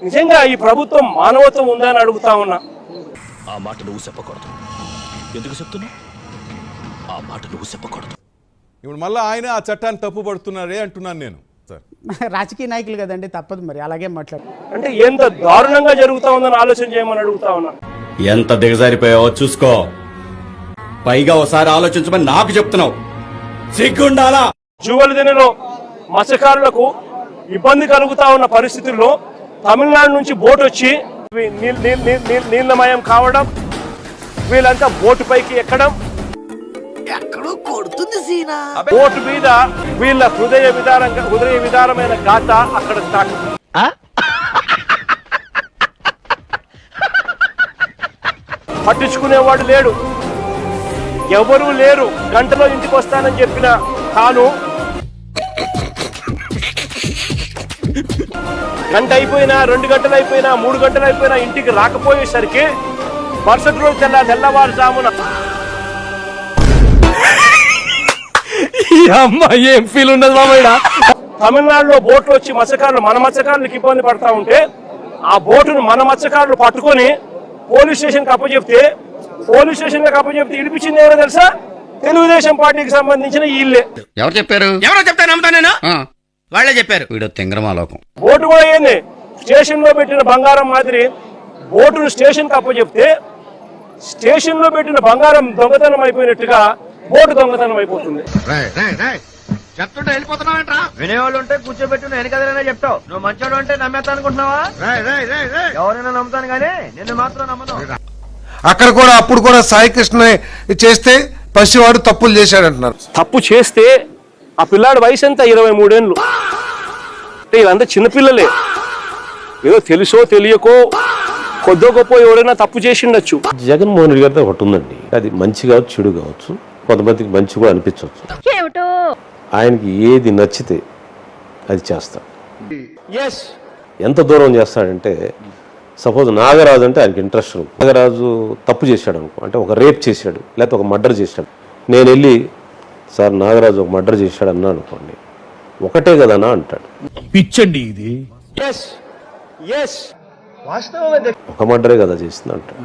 నిజంగా ఈ ప్రభుత్వం మానవత్వం ఉందా అని అడుగుతా ఉన్నా. ఆ మాట నువ్వు చెప్పకూడదు. ఎందుకు చెప్తున్నావు? ఆ మాట నువ్వు చెప్పకూడదు. ఇప్పుడు మళ్ళీ ఆయన ఆ చట్టాన్ని తప్పు పడుతున్నారే అంటున్నాను నేను. రాజకీయ నాయకులు కదండి, తప్పదు మరి, అలాగే మాట్లాడు. అంటే ఎంత దారుణంగా జరుగుతా ఉందని ఆలోచన చేయమని అడుగుతా ఉన్నా. ఎంత దిగజారిపోయావో చూసుకో. పైగా ఒకసారి ఆలోచించమని నాకు చెప్తున్నావు. సిగ్గుండాలా? జువల్దినలో మత్స్యకారులకు ఇబ్బంది కలుగుతా ఉన్న పరిస్థితుల్లో తమిళనాడు నుంచి బోట్ వచ్చి నీళ్లమయం కావడం, వీళ్ళంతా బోటు పైకి ఎక్కడం, బోటు మీద వీళ్ళ హృదయ విదారమైన గాథ అక్కడ స్టార్ట్. పట్టించుకునేవాడు లేడు, ఎవరూ లేరు. గంటలో ఇంటికి వస్తానని చెప్పిన తాను గంట అయిపోయినా, 2 గంటలు అయిపోయినా, 3 గంటలు అయిపోయినా ఇంటికి రాకపోయేసరికి మరుసటి రోజు తెల్లవారుజామున ఏం ఫీల్ ఉండదు మామయ్య. తమిళనాడులో బోట్లు వచ్చి మత్స్యకారులు మన మత్స్యకారులకు ఇబ్బంది పడతా ఉంటే ఆ బోటును మన మత్స్యకారులు పట్టుకొని పోలీస్ స్టేషన్కి అప్పచెప్తే, పోలీస్ స్టేషన్కి అప్పచెప్తే ఇడిపించింది ఎవరో తెలుసా? తెలుగుదేశం పార్టీకి సంబంధించిన వీళ్ళే. ఎవరు చెప్పారు? ఎవరో చెప్తా నమ్ముతా నేను. వాళ్ళే చెప్పారు. వీడు తింగరమాలోకం. బోటు కూడా ఏంది, స్టేషన్ లో పెట్టిన బంగారం మాదిరి బోటును స్టేషన్ కి అప్పచెప్తే స్టేషన్ లో పెట్టిన బంగారం దొంగతనం అయిపోయినట్టుగా బోటు దొంగతనం అయిపోతుంది. చెప్తుంటే వెళ్ళిపోతున్నావు. వినేవాళ్ళు ఉంటే కూర్చోబెట్టి నేను కదైనా చెప్తావు. నువ్వు మంచోడు అంటే నమ్మేస్తా అనుకుంటున్నావా? ఎవరైనా నమ్ముతాను కానీ నిన్ను మాత్రం నమ్మను. అక్కడ కూడా అప్పుడు కూడా సాయి కృష్ణ చేస్తే పసివాడు తప్పులు చేశాడంటున్నారు. తప్పు చేస్తే ఆ పిల్లాడి వయసు ఎంత? 23 ఏళ్ళు. అంటే వీళ్ళంతా చిన్నపిల్లలే. ఏదో తెలుసో తెలియకో కొద్దో గొప్ప ఎవరైనా తప్పు చేసిండొచ్చు. జగన్మోహన్ రెడ్డి గారితో ఒకటి ఉందండి, అది మంచి కావచ్చు, చెడు కావచ్చు, కొంతమందికి మంచి కూడా అనిపించవచ్చు. ఆయనకి ఏది నచ్చితే అది చేస్తాడు. ఎంత దూరం చేస్తాడంటే, సపోజ్ నాగరాజు అంటే ఆయనకి ఇంట్రెస్ట్ ఉంది. నాగరాజు తప్పు చేశాడు అనుకో, అంటే ఒక రేప్ చేశాడు లేకపోతే ఒక మర్డర్ చేశాడు, నేను వెళ్ళి సార్ నాగరాజు ఒక మర్డర్ చేశాడు అన్నా అనుకోండి, ఒకటే కదనా అంటాడు. పిచ్చండి ఇది. ఒక మర్డరే కదా చేసింది అంటాడు.